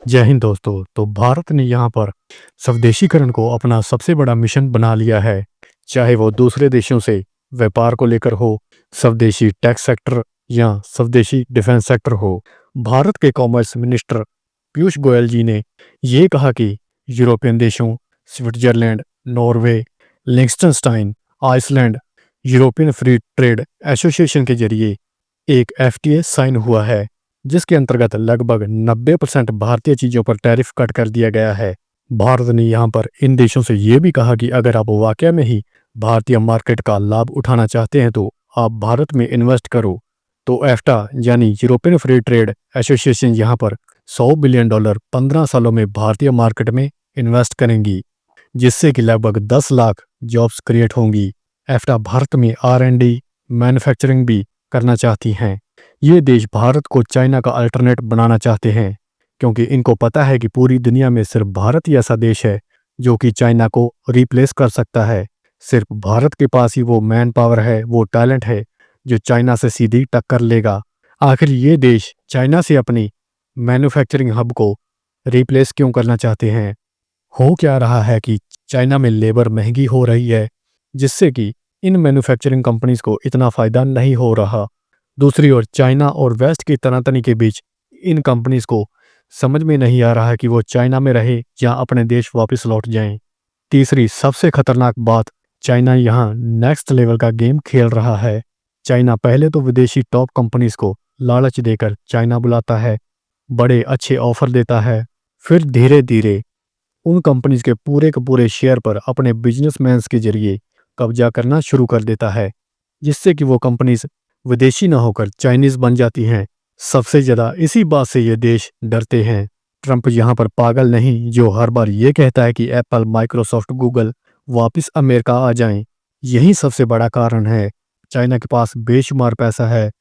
जय हिंद दोस्तों। तो भारत ने यहाँ पर स्वदेशीकरण को अपना सबसे बड़ा मिशन बना लिया है। चाहे वो दूसरे देशों से व्यापार को लेकर हो, स्वदेशी टैक्स सेक्टर या स्वदेशी डिफेंस सेक्टर हो। भारत के कॉमर्स मिनिस्टर पीयूष गोयल जी ने ये कहा कि यूरोपियन देशों Switzerland, Norway, Liechtenstein, Iceland European free trade association के जरिए एक एफटीए साइन हुआ है, जिसके अंतर्गत लगभग 90% भारतीय चीजों पर टैरिफ कट कर दिया गया है। भारत ने यहाँ पर इन देशों से ये भी कहा कि अगर आप वाकई में ही भारतीय मार्केट का लाभ उठाना चाहते हैं तो आप भारत में इन्वेस्ट करो। तो एफ्टा यानी यूरोपियन फ्री ट्रेड एसोसिएशन यहाँ पर $100 बिलियन 15 सालों में भारतीय मार्केट में इन्वेस्ट करेंगी, जिससे कि लगभग 10 लाख जॉब्स क्रिएट होंगी। एफ्टा भारत में R&D मैन्युफैक्चरिंग भी करना चाहती हैं। ये देश भारत को चाइना का अल्टरनेट बनाना चाहते हैं, क्योंकि इनको पता है कि पूरी दुनिया में सिर्फ भारत ही ऐसा देश है जो कि चाइना को रिप्लेस कर सकता है। सिर्फ भारत के पास ही वो मैन पावर है, वो टैलेंट है जो चाइना से सीधी टक्कर लेगा। आखिर ये देश चाइना से अपनी मैन्युफैक्चरिंग हब को रिप्लेस क्यों करना चाहते हैं? हो क्या रहा है कि चाइना में लेबर महंगी हो रही है, जिससे कि इन मैन्युफैक्चरिंग कंपनीज को इतना फायदा नहीं हो रहा। दूसरी ओर चाइना और वेस्ट की तनातनी के बीच इन कंपनीज को समझ में नहीं आ रहा है कि वो चाइना में रहे या अपने देश वापस लौट जाएं। तीसरी सबसे खतरनाक बात, चाइना यहाँ नेक्स्ट लेवल का गेम खेल रहा है। चाइना पहले तो विदेशी टॉप कंपनीज को लालच देकर चाइना बुलाता है, बड़े अच्छे ऑफर देता है, फिर धीरे धीरे उन कंपनीज के पूरे शेयर पर अपने बिजनेसमैन्स के जरिए कब्जा करना शुरू कर देता है, जिससे कि वो कंपनीज विदेशी न होकर चाइनीज बन जाती हैं। सबसे ज्यादा इसी बात से ये देश डरते हैं। ट्रंप यहाँ पर पागल नहीं जो हर बार ये कहता है कि एप्पल, माइक्रोसॉफ्ट, गूगल वापस अमेरिका आ जाएं। यही सबसे बड़ा कारण है। चाइना के पास बेशुमार पैसा है,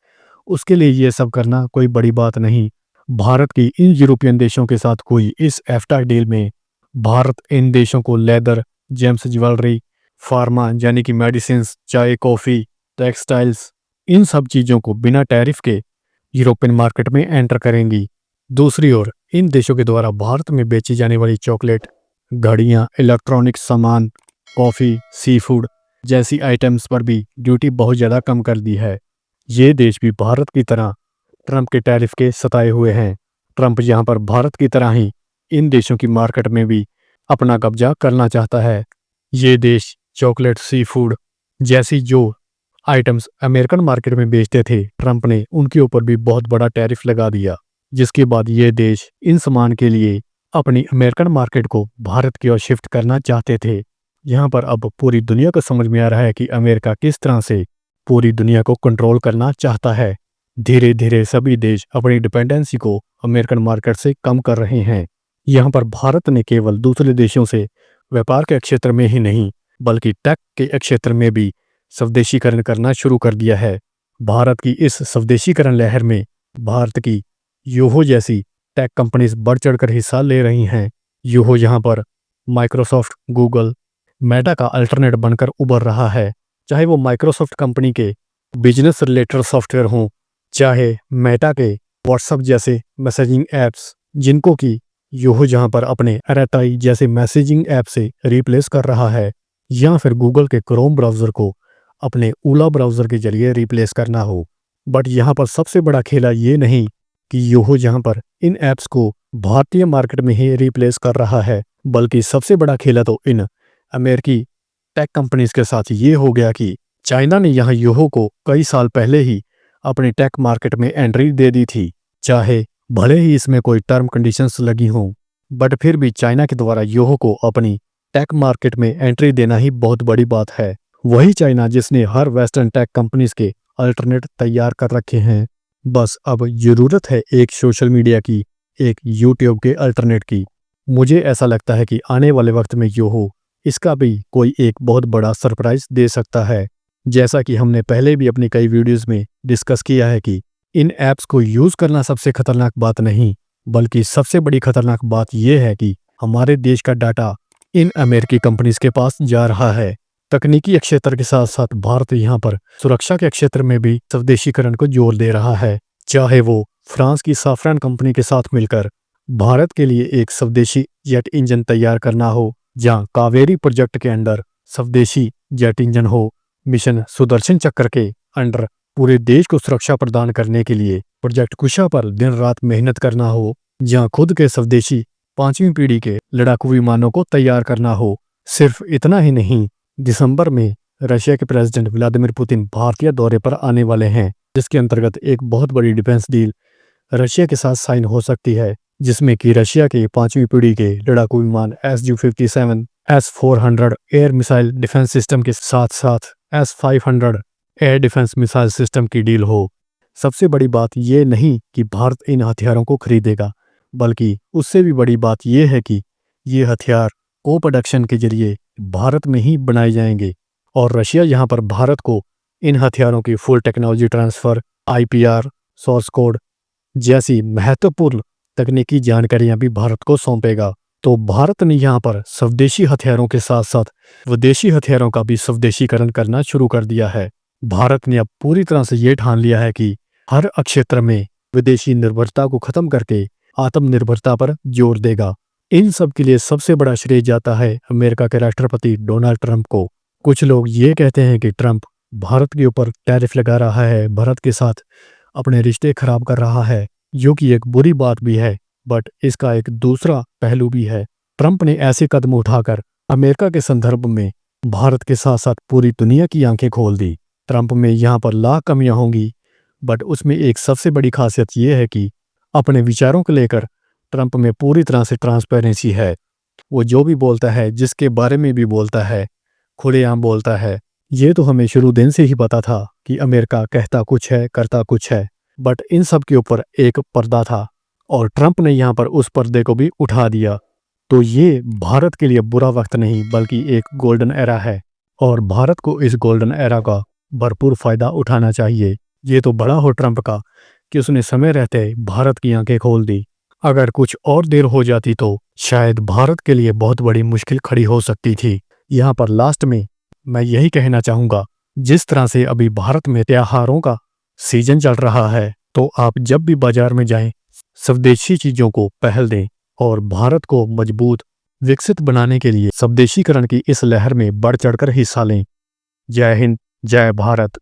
उसके लिए ये सब करना कोई बड़ी बात नहीं। भारत की इन यूरोपियन देशों के साथ हुई इस एफ्टा डील में भारत इन देशों को लेदर, जेम्स ज्वेलरी, फार्मा यानी कि मेडिसिन, चाय, कॉफी, टेक्सटाइल्स, इन सब चीजों को बिना टैरिफ के यूरोपियन मार्केट में एंटर करेंगी। दूसरी ओर इन देशों के द्वारा भारत में बेची जाने वाली चॉकलेट, घड़ियां, इलेक्ट्रॉनिक सामान, कॉफी, सी फूड जैसी आइटम्स पर भी ड्यूटी बहुत ज़्यादा कम कर दी है। ये देश भी भारत की तरह ट्रंप के टैरिफ के सताए हुए हैं। ट्रंप यहाँ पर भारत की तरह ही इन देशों की मार्केट में भी अपना कब्जा करना चाहता है। ये देश चॉकलेट, सी फूड जैसी जो आइटम्स अमेरिकन मार्केट में बेचते थे, ट्रंप ने उनके ऊपर भी बहुत बड़ा टैरिफ लगा दिया, जिसके बाद ये देश इन सामान के लिए अपनी अमेरिकन मार्केट को भारत की ओर शिफ्ट करना चाहते थे। यहाँ पर अब पूरी दुनिया को समझ में आ रहा है कि अमेरिका किस तरह से पूरी दुनिया को कंट्रोल करना चाहता है। धीरे धीरे सभी देश अपनी डिपेंडेंसी को अमेरिकन मार्केट से कम कर रहे हैं। यहाँ पर भारत ने केवल दूसरे देशों से व्यापार के क्षेत्र में ही नहीं, बल्कि टेक के क्षेत्र में भी स्वदेशीकरण करना शुरू कर दिया है। भारत की इस स्वदेशीकरण लहर में भारत की योहो जैसी टेक कंपनीज बढ़ चढ़कर हिस्सा ले रही हैं। योहो यहाँ पर माइक्रोसॉफ्ट, गूगल, मेटा का अल्टरनेट बनकर उभर रहा है। चाहे वो माइक्रोसॉफ्ट कंपनी के बिजनेस रिलेटेड सॉफ्टवेयर हों, चाहे मेटा के व्हाट्सएप जैसे मैसेजिंग ऐप्स, जिनको कि योहो जहाँ पर अपने RTI जैसे मैसेजिंग ऐप से रिप्लेस कर रहा है, या फिर गूगल के क्रोम ब्राउज़र को अपने ओला ब्राउज़र के जरिए रिप्लेस करना हो। बट यहाँ पर सबसे बड़ा खेला ये नहीं कि योहो जहाँ पर इन ऐप्स को भारतीय मार्केट में ही रिप्लेस कर रहा है, बल्कि सबसे बड़ा खेला तो इन अमेरिकी टेक कंपनीज के साथ ये हो गया कि चाइना ने यहाँ योहो को कई साल पहले ही अपनी टेक मार्केट में एंट्री दे दी थी। चाहे भले ही इसमें कोई टर्म कंडीशंस लगी हों, बट फिर भी चाइना के द्वारा योहो को अपनी टेक मार्केट में एंट्री देना ही बहुत बड़ी बात है। वही चाइना जिसने हर वेस्टर्न टेक कंपनीज के अल्टरनेट तैयार कर रखे हैं। बस अब जरूरत है एक सोशल मीडिया की, एक यूट्यूब के अल्टरनेट की। मुझे ऐसा लगता है कि आने वाले वक्त में योहो इसका भी कोई एक बहुत बड़ा सरप्राइज दे सकता है। जैसा कि हमने पहले भी अपनी कई वीडियोस में डिस्कस किया है कि इन ऐप्स को यूज करना सबसे खतरनाक बात नहीं, बल्कि सबसे बड़ी खतरनाक बात यह है कि हमारे देश का डाटा इन अमेरिकी कंपनीज के पास जा रहा है। तकनीकी क्षेत्र के साथ साथ भारत यहाँ पर सुरक्षा के क्षेत्र में भी स्वदेशीकरण को जोर दे रहा है। चाहे वो फ्रांस की साफ्रान कंपनी के साथ मिलकर भारत के लिए एक स्वदेशी जेट इंजन तैयार करना हो, जहां कावेरी प्रोजेक्ट के अंडर स्वदेशी जेट इंजन हो, मिशन सुदर्शन चक्र के अंडर पूरे देश को सुरक्षा प्रदान करने के लिए प्रोजेक्ट कुशा पर दिन रात मेहनत करना हो, जहां खुद के स्वदेशी 5वीं पीढ़ी के लड़ाकू विमानों को तैयार करना हो। सिर्फ इतना ही नहीं, दिसंबर में रशिया के प्रेसिडेंट व्लादिमीर पुतिन भारतीय दौरे पर आने वाले हैं, जिसके अंतर्गत एक बहुत बड़ी डिफेंस डील रशिया के साथ साइन हो सकती है, जिसमें कि रशिया के 5वीं पीढ़ी के लड़ाकू विमान SU-57, S-400 air missile defence system के साथ साथ S-500 air defence missile system की डील हो। सबसे बड़ी बात यह नहीं कि भारत इन हथियारों को खरीदेगा, बल्कि उससे भी बड़ी बात यह है कि ये हथियार को प्रोडक्शन के जरिए भारत में ही बनाए जाएंगे और रशिया यहाँ पर भारत को इन हथियारों की full technology transfer, IPR, source code जैसी महत्वपूर्ण तकनीकी जानकारियां भी भारत को सौंपेगा। तो भारत ने यहाँ पर स्वदेशी हथियारों के साथ साथ विदेशी हथियारों का भी स्वदेशीकरण करना शुरू कर दिया है। भारत ने अब पूरी तरह से ये ठान लिया है कि हर क्षेत्र में विदेशी निर्भरता को खत्म करके आत्मनिर्भरता पर जोर देगा। इन सब के लिए सबसे बड़ा श्रेय जाता है अमेरिका के राष्ट्रपति डोनाल्ड ट्रंप को। कुछ लोग ये कहते हैं कि ट्रंप भारत के ऊपर टैरिफ लगा रहा है, भारत के साथ अपने रिश्ते खराब कर रहा है, जो कि एक बुरी बात भी है, बट इसका एक दूसरा पहलू भी है। ट्रंप ने ऐसे कदम उठाकर अमेरिका के संदर्भ में भारत के साथ साथ पूरी दुनिया की आंखें खोल दी। ट्रंप में यहाँ पर लाख कमियां होंगी, बट उसमें एक सबसे बड़ी खासियत यह है कि अपने विचारों को लेकर ट्रंप में पूरी तरह से ट्रांसपेरेंसी है। वो जो भी बोलता है, जिसके बारे में भी बोलता है, खुलेआम बोलता है। ये तो हमें शुरू दिन से ही पता था कि अमेरिका कहता कुछ है, करता कुछ है, बट इन सब के ऊपर एक पर्दा था और ट्रंप ने यहाँ पर उस पर्दे को भी उठा दिया। तो ये भारत के लिए बुरा वक्त नहीं, बल्कि एक गोल्डन एरा है और भारत को इस गोल्डन एरा का भरपूर फायदा उठाना चाहिए। ये तो बड़ा हो ट्रंप का कि उसने समय रहते भारत की आंखें खोल दी। अगर कुछ और देर हो जाती तो शायद भारत के लिए बहुत बड़ी मुश्किल खड़ी हो सकती थी। यहाँ पर लास्ट में मैं यही कहना चाहूँगा, जिस तरह से अभी भारत में त्योहारों का सीजन चल रहा है, तो आप जब भी बाजार में जाएं, स्वदेशी चीज़ों को पहल दें और भारत को मजबूत विकसित बनाने के लिए स्वदेशीकरण की इस लहर में बढ़ चढ़कर हिस्सा लें। जय हिंद, जय भारत।